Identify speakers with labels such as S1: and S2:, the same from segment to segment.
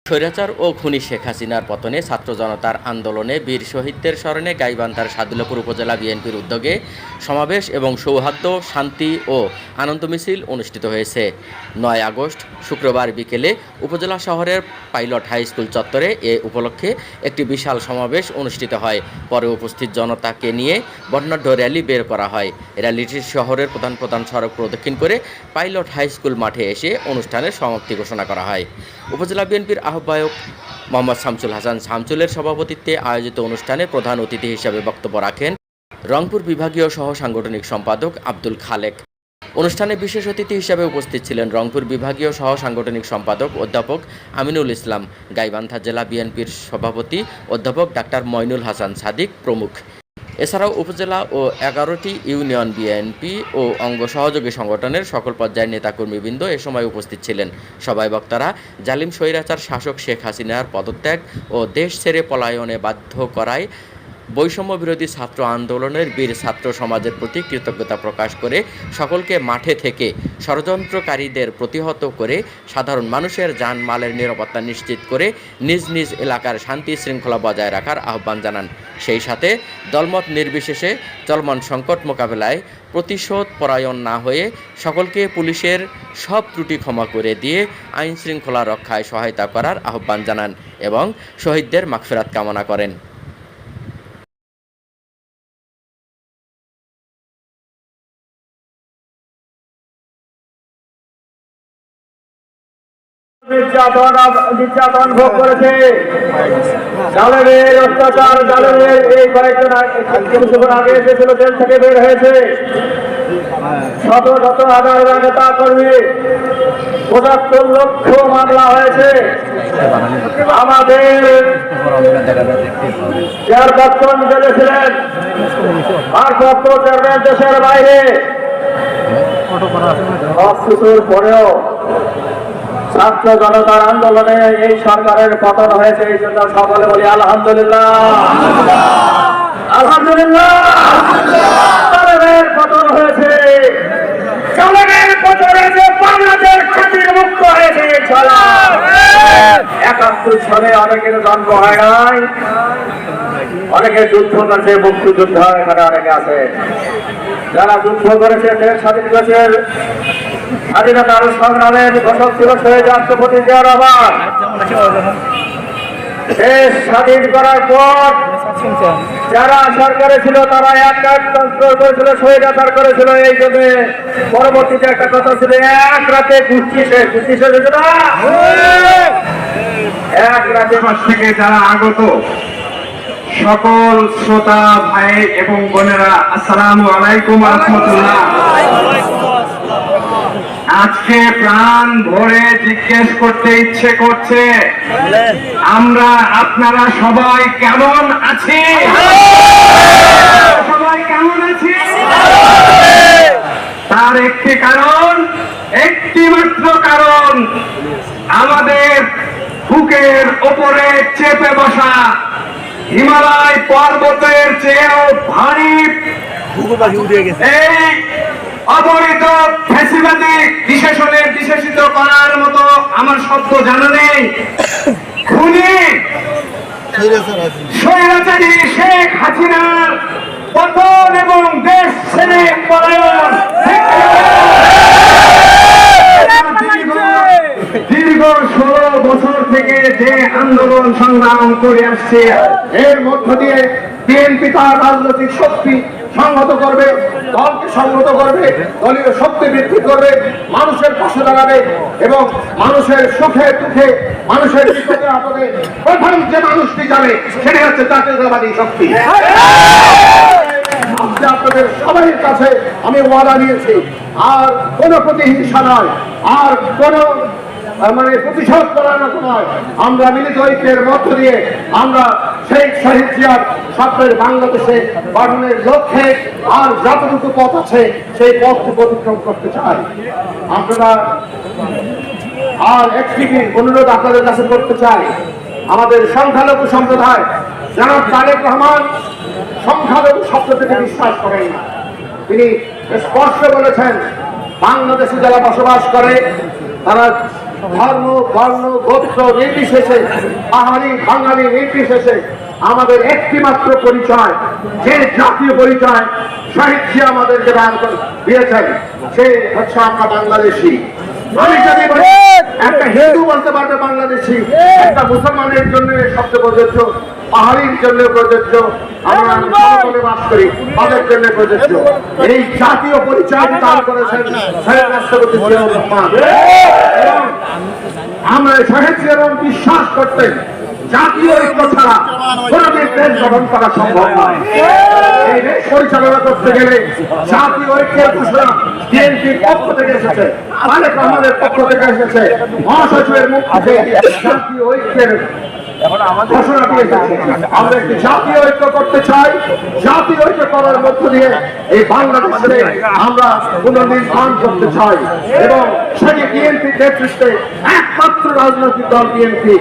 S1: স্বৈরাচার ও খুনি শেখ হাসিনার পতনে ছাত্র জনতার আন্দোলনে বীর শহীদদের স্মরণে গাইবান্ধার সাদুল্লাপুর উপজেলা বিএনপির উদ্যোগে সমাবেশ এবং সৌহার্দ্য, শান্তি ও আনন্দ মিছিল অনুষ্ঠিত হয়েছে। ৯ আগস্ট শুক্রবার বিকেলে উপজেলা শহরের পাইলট হাই স্কুল চত্বরে এ উপলক্ষে একটি বিশাল সমাবেশ অনুষ্ঠিত হয়। পরে উপস্থিত জনতাকে নিয়ে বর্ণাঢ্য র্যালি বের করা হয়। র্যালিটি শহরের প্রধান সড়ক প্রদক্ষিণ করে পাইলট হাই স্কুল মাঠে এসে অনুষ্ঠানের সমাপ্তি ঘোষণা করা হয়। উপজেলা বিএনপির আহ্বায়ক মোহাম্মদ শামসুল হাসান শামসুলের সভাপতিত্বে আয়োজিত অনুষ্ঠানে প্রধান অতিথি হিসেবে বক্তব্য রাখেন রংপুর বিভাগীয় সহ সাংগঠনিক সম্পাদক আব্দুল খালেক। অনুষ্ঠানে বিশেষ অতিথি হিসেবে উপস্থিত ছিলেন রংপুর বিভাগীয় সহ সাংগঠনিক সম্পাদক অধ্যাপক আমিনুল ইসলাম, গাইবান্ধা জেলা বিএনপির সভাপতি অধ্যাপক ডাক্তার মইনুল হাসান সাদিক প্রমুখ। এছাড়াও উপজেলা ও 11টি ইউনিয়ন বিএনপি ও অঙ্গ সহযোগী সংগঠনের সকল পর্যায়ের নেতাকর্মীবৃন্দ এ সময় উপস্থিত ছিলেন। সবাই বক্তারা জালিম স্বৈরাচার শাসক শেখ হাসিনার পদত্যাগ ও দেশ ছেড়ে পলায়নে বাধ্য করায় বৈষম্য বিরোধী ছাত্র আন্দোলনের বীর ছাত্র সমাজের প্রতি কৃতজ্ঞতা প্রকাশ করে সকলকে মাঠে থেকে ষড়যন্ত্রকারীদের প্রতিহত করে সাধারণ মানুষের জানমালের নিরাপত্তা নিশ্চিত করে নিজ নিজ এলাকার শান্তি শৃঙ্খলা বজায় রাখার আহ্বান জানান। সেই সাথে দলমত নির্বিশেষে চলমান সংকট মোকাবেলায় প্রতিশোধ পরায়ণ না হয়ে সকলকে পুলিশের সব ত্রুটি ক্ষমা করে দিয়ে আইন শৃঙ্খলা রক্ষায় সহায়তা করার আহ্বান জানান এবং শহীদদের মাগফিরাত কামনা করেন।
S2: নির্যাতন ভোগ করেছে, জালেমের অত্যাচার, জালেমের এই কয়েকজন কিছুক্ষণ আগে এসেছিল, জেল থেকে বের হয়েছে। শত শত হাজার নেতা কর্মী, ৭৫ লক্ষ মামলা হয়েছে। আমাদের চেয়ারপারসন জেলে ছিলেন, ভারপ্রাপ্ত চেয়ারম্যান দেশের বাইরে। সব কিছুর পরেও ছাত্র জনতার আন্দোলনে এই সরকারের পতন হয়েছে। এই জন্য সকলে বলি আলহামদুলিল্লাহ, আলহামদুলিল্লাহ। জালেমের পতন হয়েছে, জালেমের পতন হয়েছে, বাংলাদেশ খাতির মুক্ত হয়েছে। ৭১ সালে অনেকের জন্ম হয় নাই, অনেকে যুদ্ধ করেছে, মুক্তিযুদ্ধ এখানে অনেকে আছে। যারা যুদ্ধ করেছে, দেশ স্বাধীন দেশের স্বাধীনতার সংগ্রামের ঘোষক ছিল শহীদ রাষ্ট্রপতি জিয়া রহমান। দেশ স্বাধীন করার পর যারা সরকারে ছিল তারা একতন্ত্র করেছিল, স্বৈরাচার করেছিল। এই জন্য পরবর্তীতে একটা কথা ছিল, এক রাতে গোষ্ঠী শেষ হয়েছিল না। এক রাতে থেকে যারা আগত সকল শ্রোতা ভাই এবং বোনেরা, আসসালামু আলাইকুম ওয়া রাহমাতুল্লাহ। আজকে প্রাণ ভরে জিজ্ঞেস করতে ইচ্ছে করছে, আমরা আপনারা সবাই কেমন আছি? সবাই কেমন আছি? তার একটি কারণ, একটি মাত্র কারণ, আমাদের বুকের ওপরে চেপে বসা হিমালয় পর্বতের চেয়েও ভারী এই অবৈধ ফ্যাসিবাদী বিশেষিত করার মতো আমার শব্দ জানা নেই। খুনি স্বৈরাচারী শেখ হাসিনার পতন এবং দেশ ছেড়ে পলায়ন দীর্ঘ 16 বছর থেকে যে আন্দোলন সংগ্রাম করে আসছে, এর মধ্য দিয়ে বিএনপি তার রাজনৈতিক শক্তি সংহত করবে, দলকে সংহত করবে, দলীয় শক্তি বৃদ্ধি করবে, মানুষের পাশে দাঁড়াবে এবং মানুষের সুখে দুঃখে, মানুষের বিপদে আপদে প্রথম যে মানুষটি যাবে সেটি হচ্ছে জাতীয়তাবাদী শক্তি। আপনাদের সবাই কাছে আমি ওয়াদা নিয়েছি, আর কোন প্রতিহিংসা নয়, আর কোন প্রতিশোধ করার মতো নয়। আমরা মিলিত ঐক্যের মধ্য দিয়ে আমরা সেই শহীদ জিয়ার স্বপ্নের বাংলাদেশে গঠনের লক্ষ্যে আর যতটুকু পথ আছে সেই পথটুকু অতিক্রম করতে চাই। আপনারা আর একটি অনুরোধ আপনাদের কাছে করতে চাই, আমাদের সংখ্যালঘু সম্প্রদায় জনাব তারেক রহমান সংখ্যালঘু শব্দটিকে বিশ্বাস করেন না। তিনি স্পষ্ট বলেছেন, বাংলাদেশে যারা বসবাস করে তারা ধর্ম বর্ণ গোত্র নির্বিশেষে, পাহাড়ি বাঙালি নির্বিশেষে আমাদের একটি মাত্র পরিচয়, যে জাতীয় পরিচয় শহীদ জিয়া আমাদেরকে দান দিয়েছেন, সে হচ্ছে আমরা বাংলাদেশী। আমি যদি বলি একটা হিন্দু বলতে পারবে বাংলাদেশী, একটা মুসলমানের জন্য শব্দ প্রযোজ্য, পাহাড়ির জন্য প্রযোজ্য, আমরা সমতলে বাস করি তাদের জন্য প্রযোজ্য। এই জাতীয় পরিচয় দান করেছেন শহীদ রাষ্ট্রপতি জিয়াউর রহমান। এবং আমরা শহীদ জিয়াউর বিশ্বাস করতেন জাতীয় ঐক্য ছাড়া কোনদিন দেশ গঠন করা সম্ভব নয়। এই দেশ পরিচালনা করতে গেলে জাতীয় ঐক্যের ঘোষণা বিএনপির পক্ষ থেকে এসেছে, তারেক রহমানের পক্ষ থেকে এসেছে, মহাসচিবের মুখ থেকে জাতীয় ঐক্যের ঘোষণা দিয়েছে। আমরা একটি জাতীয় ঐক্য করতে চাই, জাতীয় ঐক্য করার মধ্য দিয়ে এই বাংলাদেশে আমরা পুনর্নির্মাণ করতে চাই এবং সেটি বিএনপির নেতৃত্বে একমাত্র রাজনৈতিক দল বিএনপি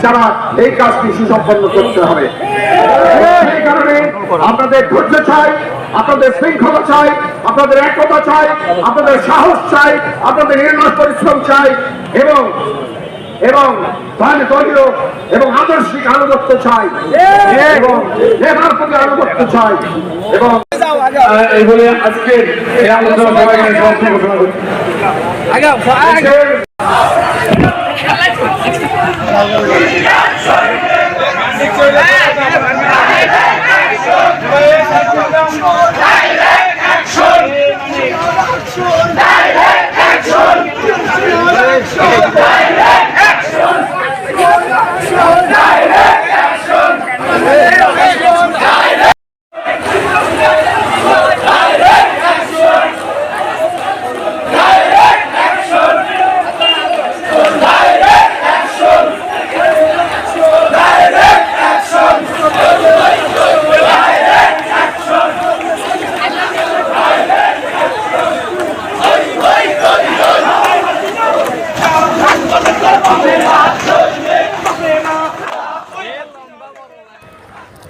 S2: যারা এই কাজটি সুসম্পন্ন করতে হবে। সেই কারণে আপনাদের ধৈর্য চাই, আপনাদের শৃঙ্খলা চাই, আপনাদের একতা চাই, আপনাদের সাহস চাই, আপনাদের নির্ণয় পরিশ্রম চাই এবং দলীয় এবং আদর্শিক আনুগত্য চাই এবং নেতার প্রতি আনুগত্য চাই। এবং এই বলে আজকে এই আলোচনা সবাইকে সমাপ্তি ঘোষণা করছি।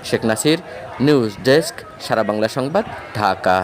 S1: শেখ নাসির, নিউজ ডেস্ক, সারা বাংলা সংবাদ, ঢাকা।